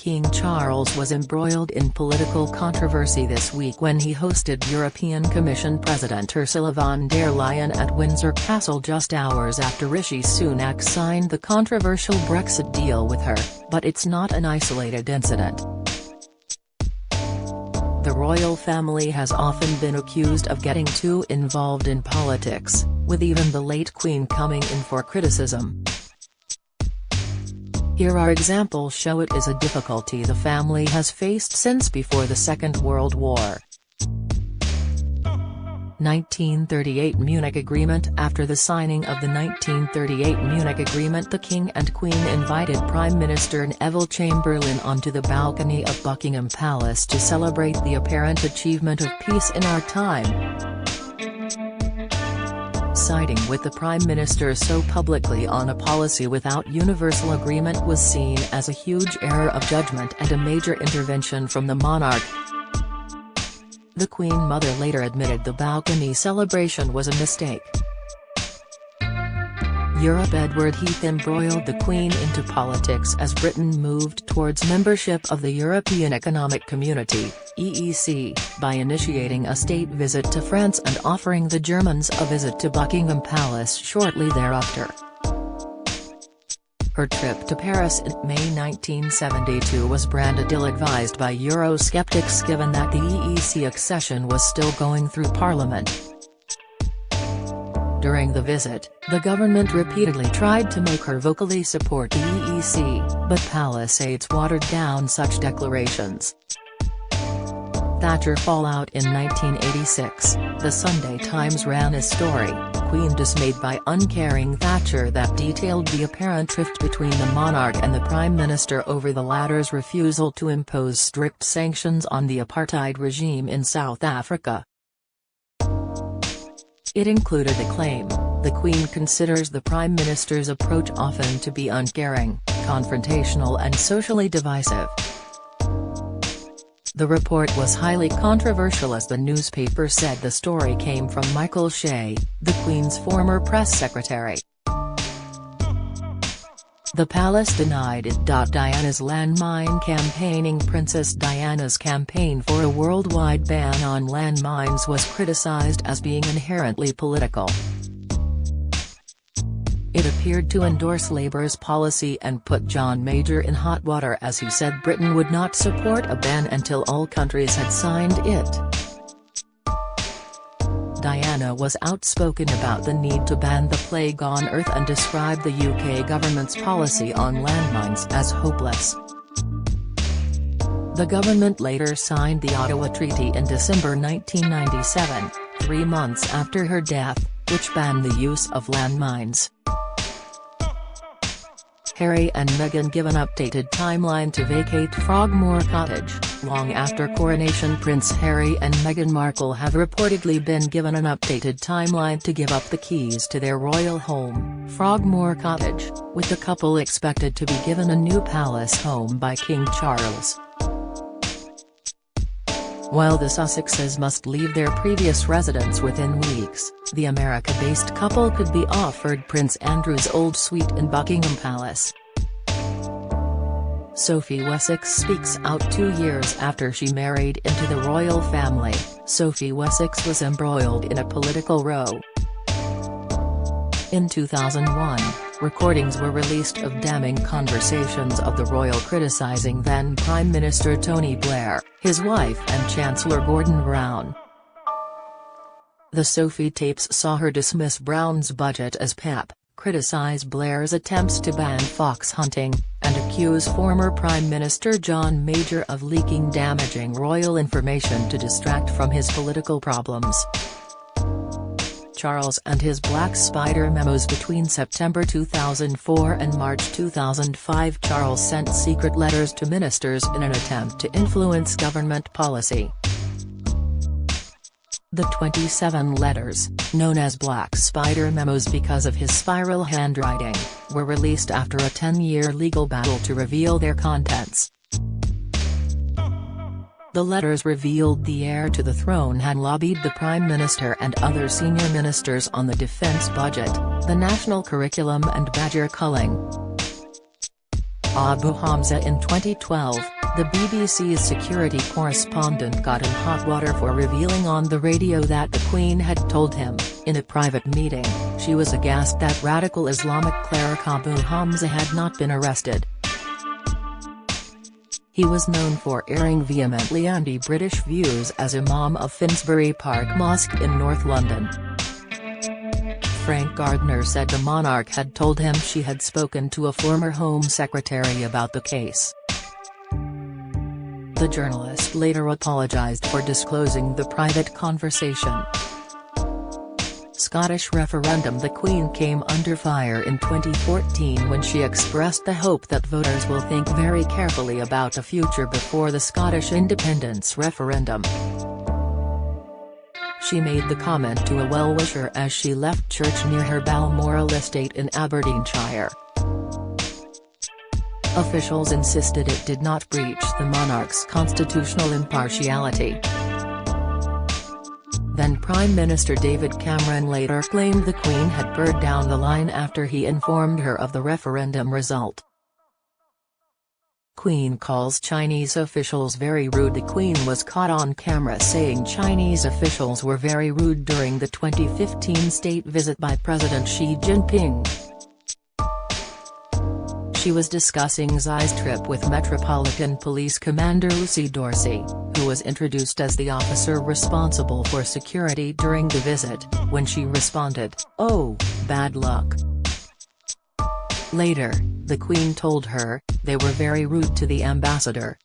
King Charles was embroiled in political controversy this week when he hosted European Commission President Ursula von der Leyen at Windsor Castle just hours after Rishi Sunak signed the controversial Brexit deal with her, but it's not an isolated incident. The royal family has often been accused of getting too involved in politics, with even the late Queen coming in for criticism. Here are examples show it is a difficulty the family has faced since before the Second World War. 1938 Munich Agreement. After the signing of the 1938 Munich Agreement, the King and Queen invited Prime Minister Neville Chamberlain onto the balcony of Buckingham Palace to celebrate the apparent achievement of peace in our time. Siding with the Prime Minister so publicly on a policy without universal agreement was seen as a huge error of judgment and a major intervention from the monarch. The Queen Mother later admitted the balcony celebration was a mistake. Europe. Edward Heath embroiled the Queen into politics as Britain moved towards membership of the European Economic Community (EEC), by initiating a state visit to France and offering the Germans a visit to Buckingham Palace shortly thereafter. Her trip to Paris in May 1972 was branded ill-advised by Eurosceptics given that the EEC accession was still going through Parliament. During the visit, the government repeatedly tried to make her vocally support the EEC, but palace aides watered down such declarations. Thatcher fallout. In 1986, The Sunday Times ran a story, "Queen Dismayed by Uncaring Thatcher", that detailed the apparent rift between the monarch and the Prime Minister over the latter's refusal to impose strict sanctions on the apartheid regime in South Africa. It included the claim, "The Queen considers the Prime Minister's approach often to be uncaring, confrontational and socially divisive." The report was highly controversial as the newspaper said the story came from Michael Shea, the Queen's former press secretary. The palace denied it. Diana's landmine campaigning. Princess Diana's campaign for a worldwide ban on landmines was criticized as being inherently political. It appeared to endorse Labour's policy and put John Major in hot water as he said Britain would not support a ban until all countries had signed it. Diana was outspoken about the need to ban the plague on Earth and described the UK government's policy on landmines as hopeless. The government later signed the Ottawa Treaty in December 1997, 3 months after her death, which banned the use of landmines. Harry and Meghan give an updated timeline to vacate Frogmore Cottage. Long after coronation, Prince Harry and Meghan Markle have reportedly been given an updated timeline to give up the keys to their royal home, Frogmore Cottage, with the couple expected to be given a new palace home by King Charles. While the Sussexes must leave their previous residence within weeks, the America-based couple could be offered Prince Andrew's old suite in Buckingham Palace. Sophie Wessex speaks out. 2 years after she married into the royal family, Sophie Wessex was embroiled in a political row. In 2001, recordings were released of damning conversations of the royal criticizing then Prime Minister Tony Blair, his wife and Chancellor Gordon Brown. The Sophie tapes saw her dismiss Brown's budget as pep, criticize Blair's attempts to ban fox hunting, and accuse former Prime Minister John Major of leaking damaging royal information to distract from his political problems. Charles and his Black Spider memos. Between September 2004 and March 2005, Charles sent secret letters to ministers in an attempt to influence government policy. The 27 letters, known as Black Spider memos because of his spiral handwriting, were released after a 10-year legal battle to reveal their contents. The letters revealed the heir to the throne had lobbied the Prime Minister and other senior ministers on the defence budget, the national curriculum and badger culling. Abu Hamza. In 2012, The BBC's security correspondent got in hot water for revealing on the radio that the Queen had told him, in a private meeting, she was aghast that radical Islamic cleric Abu Hamza had not been arrested. He was known for airing vehemently anti-British views as Imam of Finsbury Park Mosque in North London. Frank Gardner said the monarch had told him she had spoken to a former Home Secretary about the case. The journalist later apologised for disclosing the private conversation. Scottish referendum. The Queen came under fire in 2014 when she expressed the hope that voters will think very carefully about the future before the Scottish independence referendum. She made the comment to a well-wisher as she left church near her Balmoral estate in Aberdeenshire. Officials insisted it did not breach the monarch's constitutional impartiality. Then Prime Minister David Cameron later claimed the Queen had burst down the line after he informed her of the referendum result. Queen calls Chinese officials very rude. The Queen was caught on camera saying Chinese officials were very rude during the 2015 state visit by President Xi Jinping. She was discussing Xi's trip with Metropolitan Police Commander Lucy Dorsey, who was introduced as the officer responsible for security during the visit, when she responded, "Oh, bad luck." Later, the Queen told her, they were very rude to the ambassador.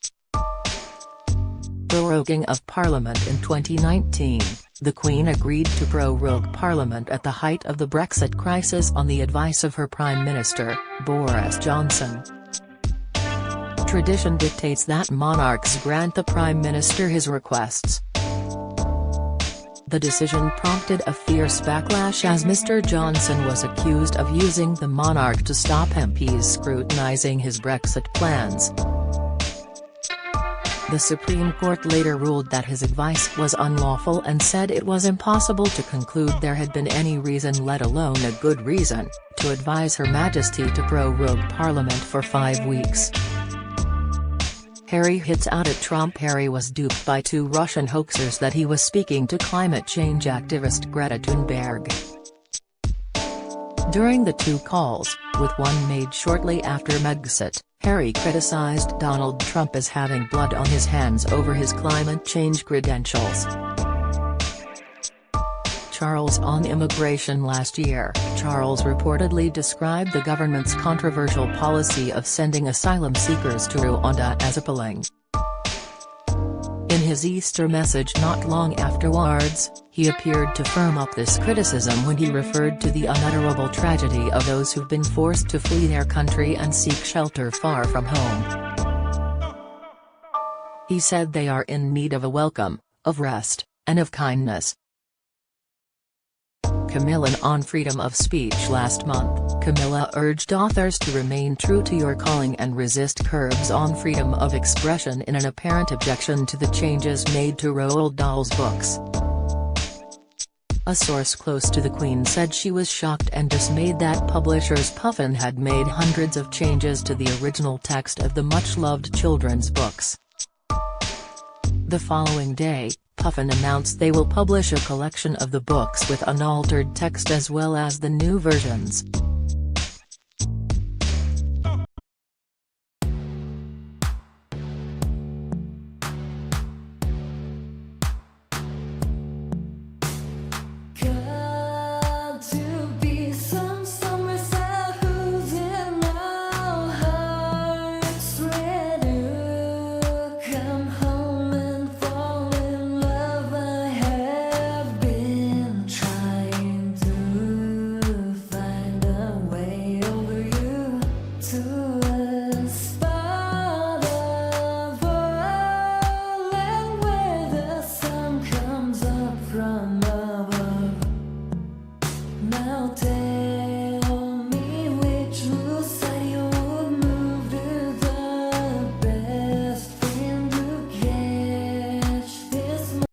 Proroguing of Parliament. In 2019, the Queen agreed to prorogue Parliament at the height of the Brexit crisis on the advice of her Prime Minister, Boris Johnson. Tradition dictates that monarchs grant the Prime Minister his requests. The decision prompted a fierce backlash as Mr Johnson was accused of using the monarch to stop MPs scrutinising his Brexit plans. The Supreme Court later ruled that his advice was unlawful and said it was impossible to conclude there had been any reason, let alone a good reason, to advise Her Majesty to prorogue Parliament for 5 weeks. Harry hits out at Trump. Harry was duped by 2 Russian hoaxers that he was speaking to climate change activist Greta Thunberg. During the 2 calls, with one made shortly after Megxit, Harry criticized Donald Trump as having blood on his hands over his climate change credentials. Charles on immigration. Last year, Charles reportedly described the government's controversial policy of sending asylum seekers to Rwanda as appalling. In his Easter message not long afterwards, he appeared to firm up this criticism when he referred to the unutterable tragedy of those who've been forced to flee their country and seek shelter far from home. He said they are in need of a welcome, of rest, and of kindness. Camilla on freedom of speech. Last month, Camilla urged authors to remain true to your calling and resist curbs on freedom of expression in an apparent objection to the changes made to Roald Dahl's books. A source close to the Queen said she was shocked and dismayed that publishers Puffin had made hundreds of changes to the original text of the much-loved children's books. The following day, Puffin announced they will publish a collection of the books with unaltered text as well as the new versions.